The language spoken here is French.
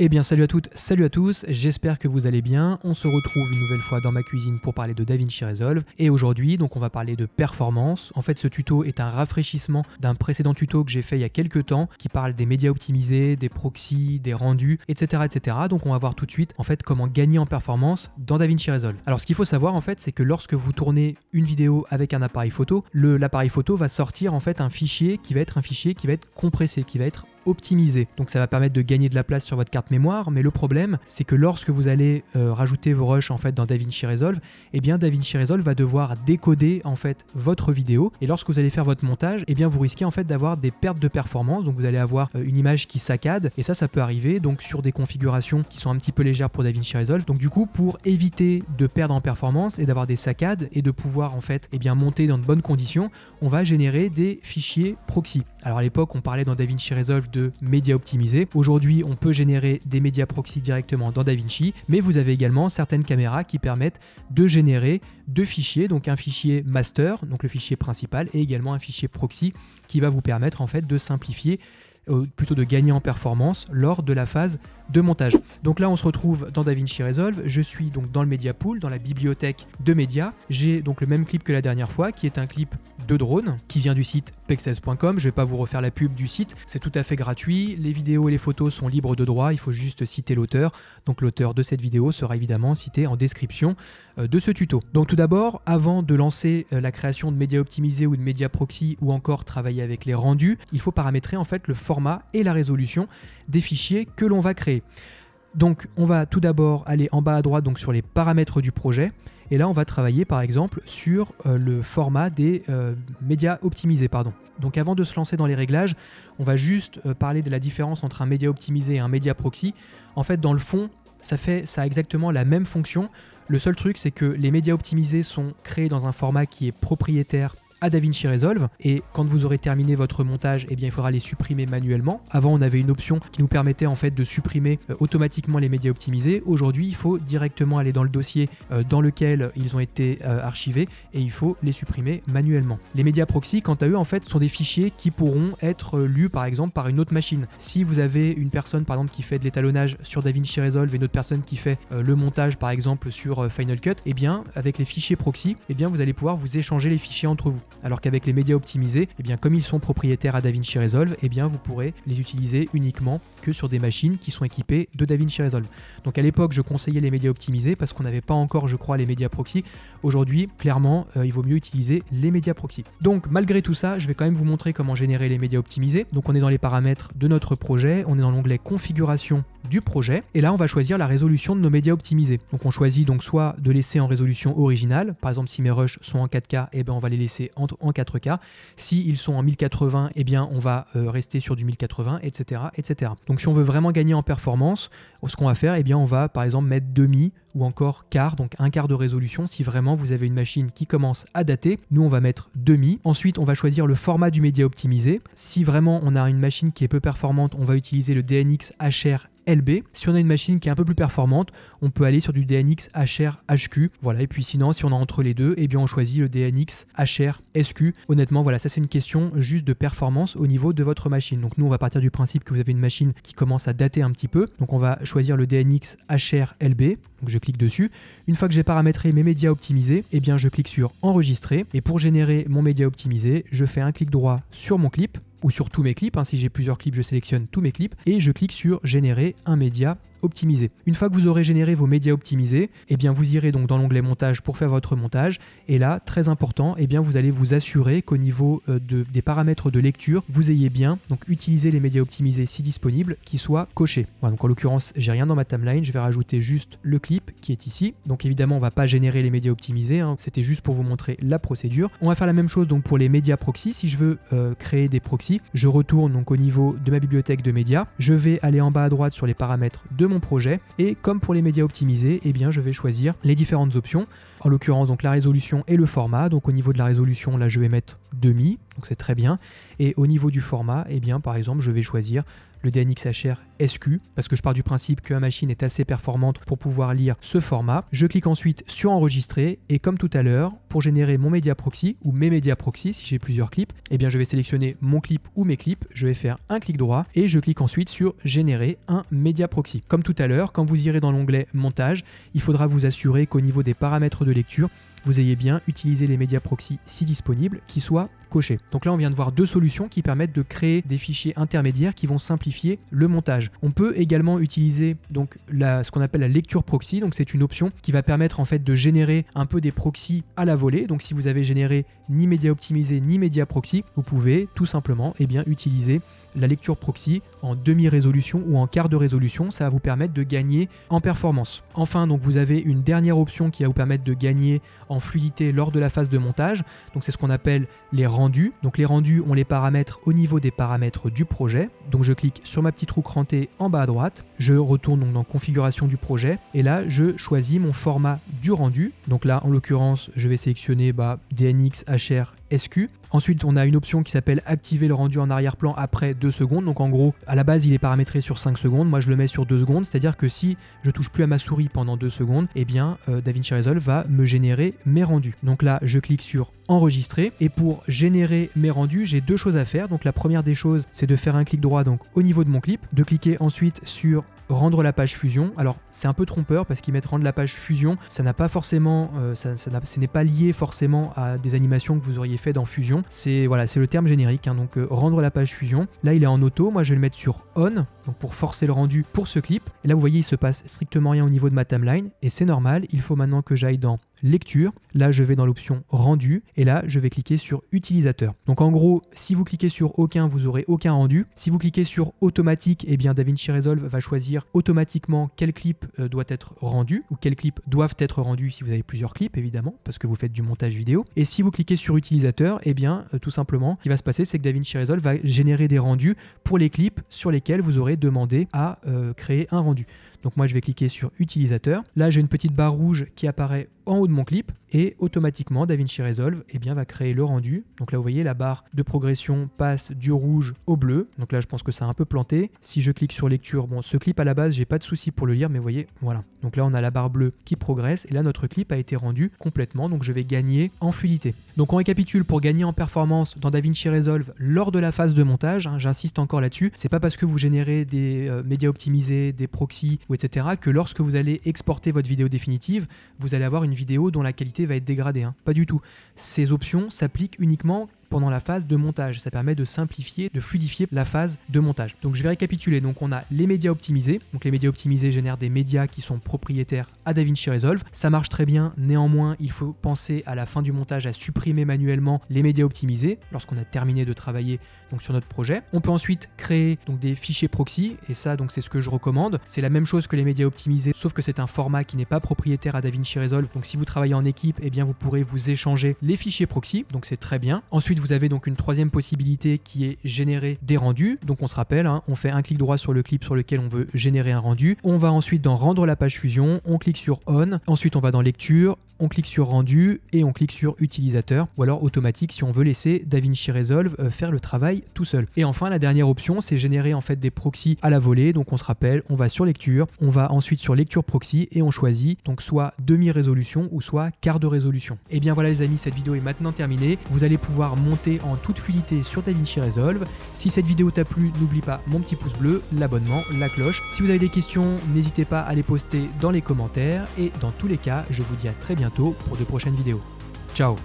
Eh bien salut à toutes, salut à tous, j'espère que vous allez bien. On se retrouve une nouvelle fois dans ma cuisine pour parler de DaVinci Resolve. Et aujourd'hui, donc on va parler de performance. En fait, ce tuto est un rafraîchissement d'un précédent tuto que j'ai fait il y a quelques temps qui parle des médias optimisés, des proxys, des rendus, etc. etc. Donc on va voir tout de suite en fait comment gagner en performance dans DaVinci Resolve. Alors ce qu'il faut savoir en fait, c'est que lorsque vous tournez une vidéo avec un appareil photo, l'appareil photo va sortir en fait un fichier qui va être compressé, qui va être optimisé. Donc ça va permettre de gagner de la place sur votre carte mémoire, mais le problème c'est que lorsque vous allez rajouter vos rushs en fait dans DaVinci Resolve, eh bien DaVinci Resolve va devoir décoder en fait votre vidéo, et lorsque vous allez faire votre montage, eh bien vous risquez en fait d'avoir des pertes de performance. Donc vous allez avoir une image qui saccade, et ça peut arriver donc sur des configurations qui sont un petit peu légères pour DaVinci Resolve. Donc du coup, pour éviter de perdre en performance et d'avoir des saccades et de pouvoir en fait monter dans de bonnes conditions, on va générer des fichiers proxy. Alors à l'époque, on parlait dans DaVinci Resolve de médias optimisés. Aujourd'hui, on peut générer des médias proxy directement dans DaVinci, mais vous avez également certaines caméras qui permettent de générer deux fichiers, donc un fichier master, donc le fichier principal, et également un fichier proxy qui va vous permettre en fait de simplifier, plutôt de gagner en performance lors de la phase de montage. Donc là on se retrouve dans DaVinci Resolve, je suis donc dans le Media Pool, dans la bibliothèque de médias. J'ai donc le même clip que la dernière fois, qui est un clip de drone qui vient du site pexels.com. Je vais pas vous refaire la pub du site, c'est tout à fait gratuit, les vidéos et les photos sont libres de droit, il faut juste citer l'auteur. Donc l'auteur de cette vidéo sera évidemment cité en description de ce tuto. Donc tout d'abord, avant de lancer la création de médias optimisés ou de médias proxy, ou encore travailler avec les rendus, il faut paramétrer en fait le format et la résolution des fichiers que l'on va créer. Donc on va tout d'abord aller en bas à droite, donc sur les paramètres du projet, et là on va travailler par exemple sur le format des médias optimisés. Donc avant de se lancer dans les réglages, on va juste parler de la différence entre un média optimisé et un média proxy. En fait, dans le fond, ça a exactement la même fonction. Le seul truc, c'est que les médias optimisés sont créés dans un format qui est propriétaire à DaVinci Resolve, et quand vous aurez terminé votre montage, eh bien il faudra les supprimer manuellement. Avant, on avait une option qui nous permettait en fait de supprimer automatiquement les médias optimisés. Aujourd'hui, il faut directement aller dans le dossier dans lequel ils ont été archivés, et il faut les supprimer manuellement. Les médias proxy, quant à eux, en fait, sont des fichiers qui pourront être lus par exemple par une autre machine. Si vous avez une personne par exemple qui fait de l'étalonnage sur DaVinci Resolve et une autre personne qui fait le montage par exemple sur Final Cut, eh bien avec les fichiers proxy, eh bien vous allez pouvoir vous échanger les fichiers entre vous. Alors qu'avec les médias optimisés, eh bien comme ils sont propriétaires à DaVinci Resolve, eh bien vous pourrez les utiliser uniquement que sur des machines qui sont équipées de DaVinci Resolve. Donc à l'époque, je conseillais les médias optimisés parce qu'on n'avait pas encore, je crois, les médias proxy. Aujourd'hui, clairement, il vaut mieux utiliser les médias proxy. Donc malgré tout ça, je vais quand même vous montrer comment générer les médias optimisés. Donc on est dans les paramètres de notre projet, on est dans l'onglet configuration du projet, et là on va choisir la résolution de nos médias optimisés. Donc on choisit donc soit de laisser en résolution originale, par exemple si mes rushs sont en 4K, eh bien on va les laisser en 4K. Si ils sont en 1080, eh bien on va rester sur du 1080, etc., etc. Donc si on veut vraiment gagner en performance, ce qu'on va faire, eh bien on va par exemple mettre demi ou encore quart, donc un quart de résolution si vraiment vous avez une machine qui commence à dater. Nous on va mettre demi. Ensuite on va choisir le format du média optimisé. Si vraiment on a une machine qui est peu performante, on va utiliser le DNX HR LB. Si on a une machine qui est un peu plus performante, on peut aller sur du DNX HR HQ. Voilà, et puis sinon, si on est entre les deux, eh bien on choisit le DNX HR SQ. Honnêtement, voilà, ça c'est une question juste de performance au niveau de votre machine. Donc nous, on va partir du principe que vous avez une machine qui commence à dater un petit peu. Donc on va choisir le DNX HR LB. Donc je clique dessus. Une fois que j'ai paramétré mes médias optimisés, eh bien je clique sur enregistrer. Et pour générer mon média optimisé, je fais un clic droit sur mon clip, ou sur tous mes clips. Si j'ai plusieurs clips, je sélectionne tous mes clips et je clique sur générer un média optimisé. Une fois que vous aurez généré vos médias optimisés, eh bien vous irez donc dans l'onglet montage pour faire votre montage, et là, très important, eh bien vous allez vous assurer qu'au niveau des paramètres de lecture, vous ayez bien donc utilisé les médias optimisés si disponibles qui soient cochés. Voilà, donc en l'occurrence, j'ai rien dans ma timeline, je vais rajouter juste le clip qui est ici. Donc évidemment, on va pas générer les médias optimisés, c'était juste pour vous montrer la procédure. On va faire la même chose donc pour les médias proxy. Si je veux créer des proxys, je retourne donc au niveau de ma bibliothèque de médias, je vais aller en bas à droite sur les paramètres de mon projet, et comme pour les médias optimisés, eh bien je vais choisir les différentes options, en l'occurrence donc la résolution et le format. Donc au niveau de la résolution, là je vais mettre demi, donc c'est très bien, et au niveau du format, eh bien par exemple je vais choisir le DNxHR SQ, parce que je pars du principe que ma machine est assez performante pour pouvoir lire ce format. Je clique ensuite sur enregistrer et comme tout à l'heure, pour générer mon média proxy ou mes médias proxy si j'ai plusieurs clips, eh bien je vais sélectionner mon clip ou mes clips, je vais faire un clic droit et je clique ensuite sur générer un média proxy. Comme tout à l'heure, quand vous irez dans l'onglet montage, il faudra vous assurer qu'au niveau des paramètres de lecture, vous ayez bien utilisé les médias proxy si disponibles qui soient cochés. Donc là on vient de voir deux solutions qui permettent de créer des fichiers intermédiaires qui vont simplifier le montage. On peut également utiliser donc ce qu'on appelle la lecture proxy, donc c'est une option qui va permettre en fait de générer un peu des proxys à la volée. Donc si vous avez généré ni média optimisé ni média proxy, vous pouvez tout simplement utiliser la lecture proxy en demi-résolution ou en quart de résolution, ça va vous permettre de gagner en performance. Enfin, donc vous avez une dernière option qui va vous permettre de gagner en fluidité lors de la phase de montage. Donc c'est ce qu'on appelle les rendus. Donc les rendus, on les paramètre au niveau des paramètres du projet. Donc je clique sur ma petite roue crantée en bas à droite, je retourne donc dans configuration du projet et là je choisis mon format du rendu. Donc là en l'occurrence, je vais sélectionner DNxHR SQ. Ensuite, on a une option qui s'appelle activer le rendu en arrière-plan après 2 secondes. Donc en gros, à la base, il est paramétré sur 5 secondes. Moi, je le mets sur 2 secondes. C'est-à-dire que si je touche plus à ma souris pendant 2 secondes, eh bien, DaVinci Resolve va me générer mes rendus. Donc là, je clique sur enregistrer. Et pour générer mes rendus, j'ai 2 choses à faire. Donc la première des choses, c'est de faire un clic droit donc au niveau de mon clip, de cliquer ensuite sur rendre la page fusion. Alors c'est un peu trompeur parce qu'ils mettent rendre la page fusion, ça n'a pas forcément, ce n'est pas lié forcément à des animations que vous auriez fait dans Fusion. C'est le terme générique, hein. Donc rendre la page fusion. Là il est en auto, moi je vais le mettre sur on, donc pour forcer le rendu pour ce clip. Et là vous voyez il se passe strictement rien au niveau de ma timeline et c'est normal. Il faut maintenant que j'aille dans lecture, là je vais dans l'option rendu et là je vais cliquer sur utilisateur. Donc en gros, si vous cliquez sur aucun, vous aurez aucun rendu. Si vous cliquez sur automatique, eh bien DaVinci Resolve va choisir automatiquement quel clip doit être rendu ou quels clips doivent être rendus si vous avez plusieurs clips évidemment parce que vous faites du montage vidéo. Et si vous cliquez sur utilisateur, eh bien tout simplement ce qui va se passer c'est que DaVinci Resolve va générer des rendus pour les clips sur lesquels vous aurez demandé à créer un rendu. Donc moi je vais cliquer sur utilisateur. Là j'ai une petite barre rouge qui apparaît en haut de mon clip et automatiquement DaVinci Resolve va créer le rendu. Donc là vous voyez la barre de progression passe du rouge au bleu. Donc là je pense que ça a un peu planté. Si je clique sur lecture, bon ce clip à la base j'ai pas de souci pour le lire mais vous voyez voilà. Donc là on a la barre bleue qui progresse et là notre clip a été rendu complètement donc je vais gagner en fluidité. Donc on récapitule pour gagner en performance dans DaVinci Resolve lors de la phase de montage, hein, j'insiste encore là-dessus, c'est pas parce que vous générez des médias optimisés, des proxys ou etc. que lorsque vous allez exporter votre vidéo définitive, vous allez avoir une vidéo dont la qualité va être dégradée, hein. Pas du tout. Ces options s'appliquent uniquement pendant la phase de montage. Ça permet de simplifier, de fluidifier la phase de montage. Donc je vais récapituler. Donc on a les médias optimisés. Donc les médias optimisés génèrent des médias qui sont propriétaires à DaVinci Resolve. Ça marche très bien. Néanmoins, il faut penser à la fin du montage à supprimer manuellement les médias optimisés lorsqu'on a terminé de travailler donc sur notre projet. On peut ensuite créer donc des fichiers proxy et ça donc c'est ce que je recommande. C'est la même chose que les médias optimisés sauf que c'est un format qui n'est pas propriétaire à DaVinci Resolve. Donc si vous travaillez en équipe, eh bien vous pourrez vous échanger les fichiers proxy. Donc c'est très bien. Ensuite, vous avez donc une troisième possibilité qui est générer des rendus. Donc on se rappelle, hein, on fait un clic droit sur le clip sur lequel on veut générer un rendu. On va ensuite dans rendre la page fusion, on clique sur on, ensuite on va dans lecture, on clique sur rendu et on clique sur utilisateur ou alors automatique si on veut laisser DaVinci Resolve faire le travail tout seul. Et enfin la dernière option c'est générer en fait des proxys à la volée. Donc on se rappelle, on va sur lecture, on va ensuite sur lecture proxy et on choisit donc soit demi-résolution ou soit quart de résolution. Et bien voilà les amis, cette vidéo est maintenant terminée. Vous allez pouvoir monter en toute fluidité sur DaVinci Resolve. Si cette vidéo t'a plu, n'oublie pas mon petit pouce bleu, l'abonnement, la cloche. Si vous avez des questions, n'hésitez pas à les poster dans les commentaires et dans tous les cas, je vous dis à très bientôt pour de prochaines vidéos. Ciao!